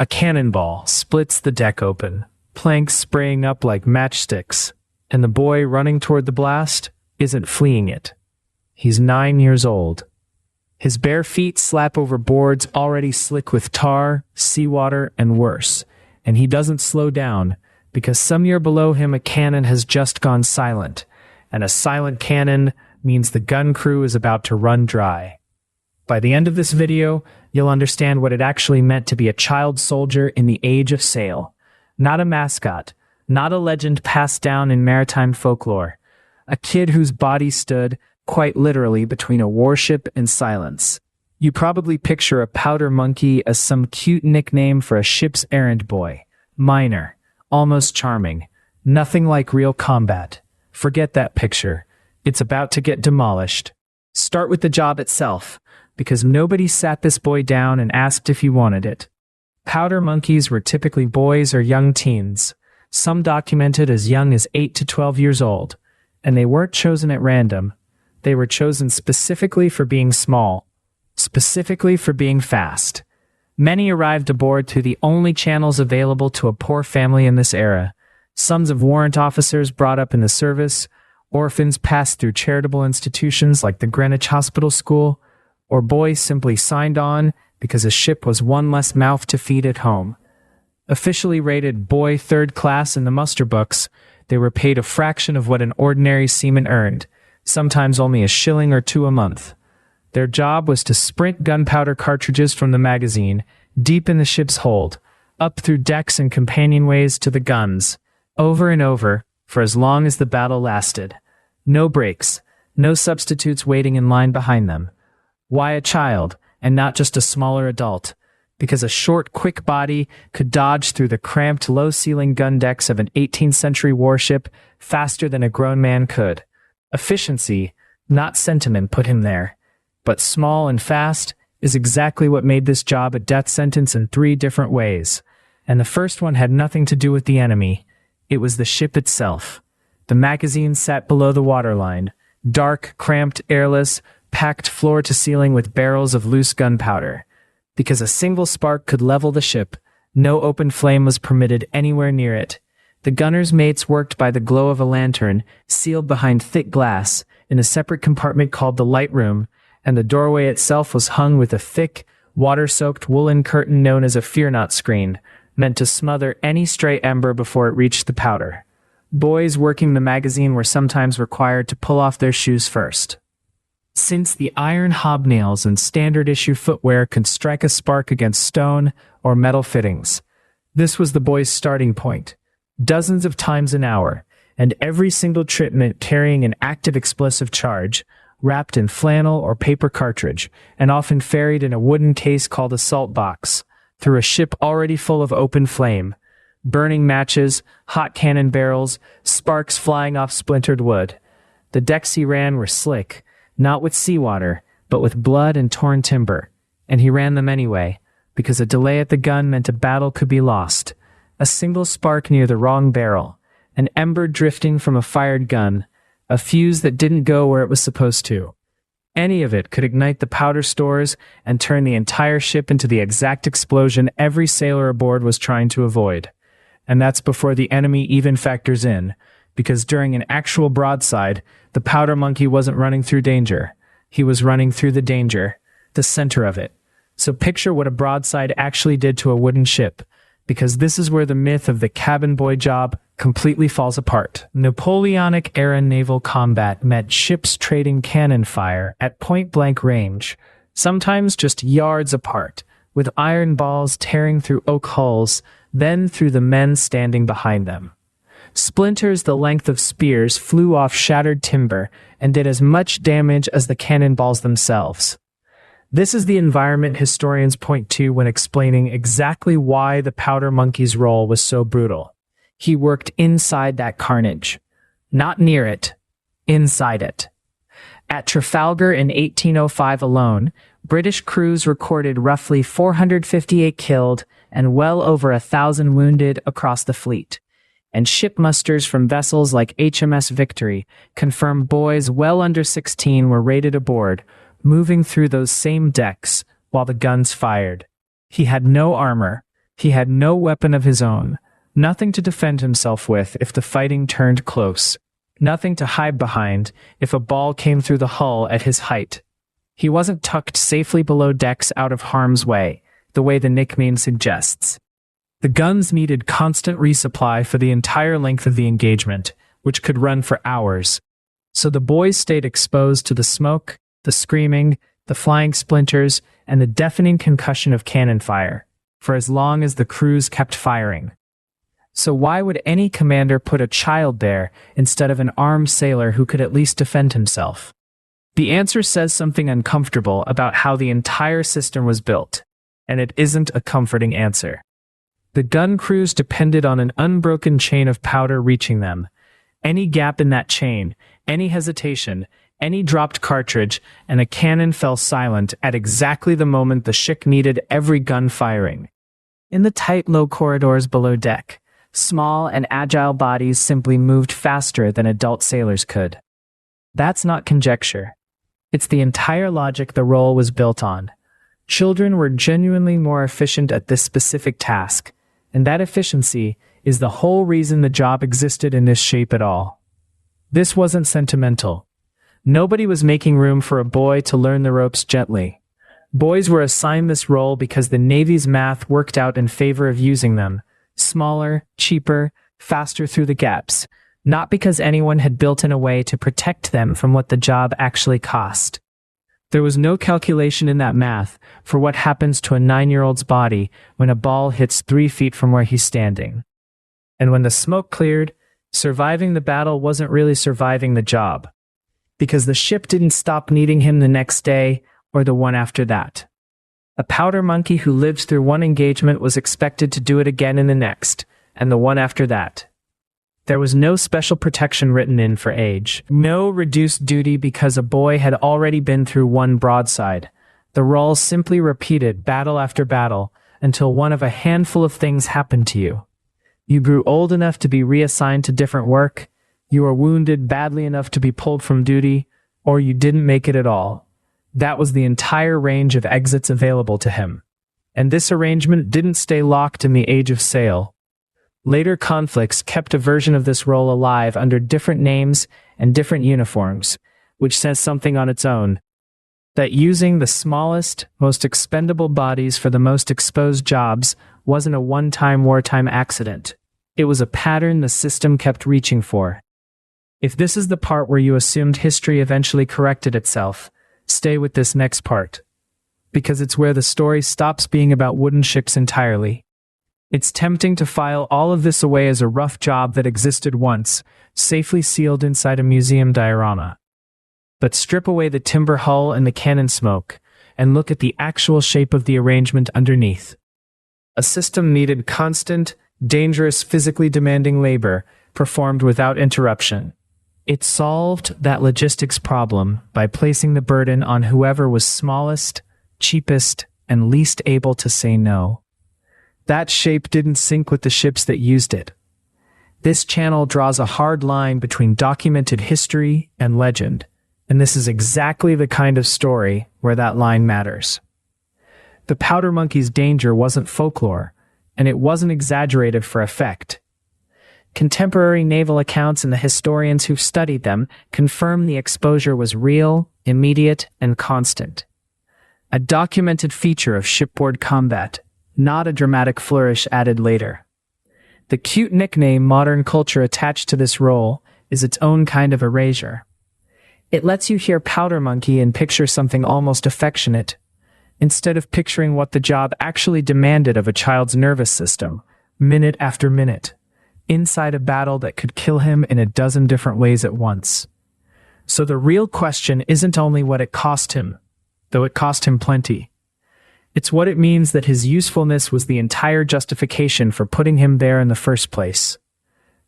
A cannonball splits the deck open, planks spraying up like matchsticks, and the boy running toward the blast isn't fleeing it. He's 9 years old. His bare feet slap over boards already slick with tar, seawater, and worse, and he doesn't slow down because somewhere below him a cannon has just gone silent, and a silent cannon means the gun crew is about to run dry. By the end of this video, you'll understand what it actually meant to be a child soldier in the age of sail. Not a mascot, not a legend passed down in maritime folklore. A kid whose body stood, quite literally, between a warship and silence. You probably picture a powder monkey as some cute nickname for a ship's errand boy. Minor, almost charming, nothing like real combat. Forget that picture. It's about to get demolished. Start with the job itself, because nobody sat this boy down and asked if he wanted it. Powder monkeys were typically boys or young teens, some documented as young as 8 to 12 years old, and they weren't chosen at random. They were chosen specifically for being small, specifically for being fast. Many arrived aboard through the only channels available to a poor family in this era. Sons of warrant officers brought up in the service, orphans passed through charitable institutions like the Greenwich Hospital School, or boys simply signed on because a ship was one less mouth to feed at home. Officially rated boy third class in the muster books, they were paid a fraction of what an ordinary seaman earned, sometimes only a shilling or two a month. Their job was to sprint gunpowder cartridges from the magazine, deep in the ship's hold, up through decks and companionways to the guns, over and over, for as long as the battle lasted. No breaks, no substitutes waiting in line behind them. Why a child, and not just a smaller adult? Because a short, quick body could dodge through the cramped, low-ceiling gun decks of an 18th century warship faster than a grown man could. Efficiency, not sentiment, put him there. But small and fast is exactly what made this job a death sentence in 3 different ways. And the first one had nothing to do with the enemy. It was the ship itself. The magazine sat below the waterline, dark, cramped, airless, packed floor to ceiling with barrels of loose gunpowder. Because a single spark could level the ship, no open flame was permitted anywhere near it. The gunners' mates worked by the glow of a lantern, sealed behind thick glass, in a separate compartment called the light room, and the doorway itself was hung with a thick, water-soaked woolen curtain known as a fear-not screen, meant to smother any stray ember before it reached the powder. Boys working the magazine were sometimes required to pull off their shoes first. Since the iron hobnails and standard-issue footwear could strike a spark against stone or metal fittings, this was the boys' starting point. Dozens of times an hour, and every single trip meant carrying an active explosive charge, wrapped in flannel or paper cartridge, and often ferried in a wooden case called a salt box, through a ship already full of open flame, burning matches, hot cannon barrels, sparks flying off splintered wood. The decks he ran were slick, not with seawater, but with blood and torn timber, and he ran them anyway, because a delay at the gun meant a battle could be lost. A single spark near the wrong barrel, an ember drifting from a fired gun, a fuse that didn't go where it was supposed to. Any of it could ignite the powder stores and turn the entire ship into the exact explosion every sailor aboard was trying to avoid. And that's before the enemy even factors in, because during an actual broadside, the powder monkey wasn't running through danger. He was running through the danger, the center of it. So picture what a broadside actually did to a wooden ship, because this is where the myth of the cabin boy job completely falls apart. Napoleonic-era naval combat meant ships trading cannon fire at point-blank range, sometimes just yards apart, with iron balls tearing through oak hulls, then through the men standing behind them. Splinters the length of spears flew off shattered timber and did as much damage as the cannonballs themselves. This is the environment historians point to when explaining exactly why the powder monkey's role was so brutal. He worked inside that carnage. Not near it. Inside it. At Trafalgar in 1805 alone, British crews recorded roughly 458 killed and well over 1,000 wounded across the fleet. And ship musters from vessels like HMS Victory confirm boys well under 16 were raided aboard, moving through those same decks while the guns fired. He had no armor. He had no weapon of his own, nothing to defend himself with if the fighting turned close, nothing to hide behind if a ball came through the hull at his height. He wasn't tucked safely below decks out of harm's way, the way the nickname suggests. The guns needed constant resupply for the entire length of the engagement, which could run for hours. So the boys stayed exposed to the smoke, the screaming, the flying splinters, and the deafening concussion of cannon fire, for as long as the crews kept firing. So why would any commander put a child there instead of an armed sailor who could at least defend himself? The answer says something uncomfortable about how the entire system was built, and it isn't a comforting answer. The gun crews depended on an unbroken chain of powder reaching them. Any gap in that chain, any hesitation, any dropped cartridge, and a cannon fell silent at exactly the moment the ship needed every gun firing. In the tight, low corridors below deck, small and agile bodies simply moved faster than adult sailors could. That's not conjecture. It's the entire logic the role was built on. Children were genuinely more efficient at this specific task, and that efficiency is the whole reason the job existed in this shape at all. This wasn't sentimental. Nobody was making room for a boy to learn the ropes gently. Boys were assigned this role because the Navy's math worked out in favor of using them, smaller, cheaper, faster through the gaps, not because anyone had built in a way to protect them from what the job actually cost. There was no calculation in that math for what happens to a 9-year-old's body when a ball hits 3 feet from where he's standing. And when the smoke cleared, surviving the battle wasn't really surviving the job, because the ship didn't stop needing him the next day or the one after that. A powder monkey who lived through one engagement was expected to do it again in the next, and the one after that. There was no special protection written in for age, no reduced duty because a boy had already been through one broadside. The role simply repeated battle after battle until one of a handful of things happened to you. You grew old enough to be reassigned to different work, you were wounded badly enough to be pulled from duty, or you didn't make it at all. That was the entire range of exits available to him. And this arrangement didn't stay locked in the age of sail. Later conflicts kept a version of this role alive under different names and different uniforms, which says something on its own. That using the smallest, most expendable bodies for the most exposed jobs wasn't a one-time wartime accident. It was a pattern the system kept reaching for. If this is the part where you assumed history eventually corrected itself, stay with this next part, because it's where the story stops being about wooden ships entirely. It's tempting to file all of this away as a rough job that existed once, safely sealed inside a museum diorama. But strip away the timber hull and the cannon smoke, and look at the actual shape of the arrangement underneath. A system needed constant, dangerous, physically demanding labor, performed without interruption. It solved that logistics problem by placing the burden on whoever was smallest, cheapest, and least able to say no. That shape didn't sync with the ships that used it. This channel draws a hard line between documented history and legend, and this is exactly the kind of story where that line matters. The powder monkey's danger wasn't folklore, and it wasn't exaggerated for effect. Contemporary naval accounts and the historians who've studied them confirm the exposure was real, immediate, and constant. A documented feature of shipboard combat, not a dramatic flourish added later. The cute nickname modern culture attached to this role is its own kind of erasure. It lets you hear powder monkey and picture something almost affectionate, instead of picturing what the job actually demanded of a child's nervous system, minute after minute, inside a battle that could kill him in a dozen different ways at once. So the real question isn't only what it cost him, though it cost him plenty. It's what it means that his usefulness was the entire justification for putting him there in the first place.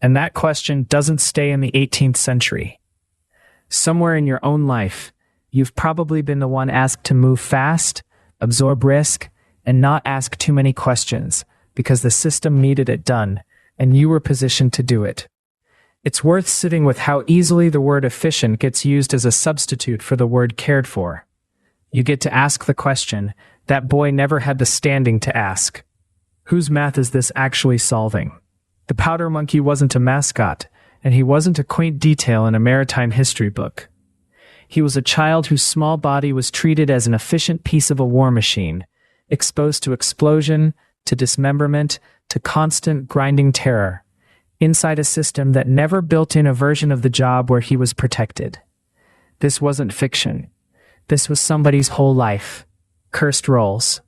And that question doesn't stay in the 18th century. Somewhere in your own life, you've probably been the one asked to move fast, absorb risk, and not ask too many questions, because the system needed it done, and you were positioned to do it. It's worth sitting with how easily the word efficient gets used as a substitute for the word cared for. You get to ask the question that boy never had the standing to ask. Whose math is this actually solving? The powder monkey wasn't a mascot, and he wasn't a quaint detail in a maritime history book. He was a child whose small body was treated as an efficient piece of a war machine, exposed to explosion, to dismemberment, to constant grinding terror, inside a system that never built in a version of the job where he was protected. This wasn't fiction. This was somebody's whole life. Cursed roles.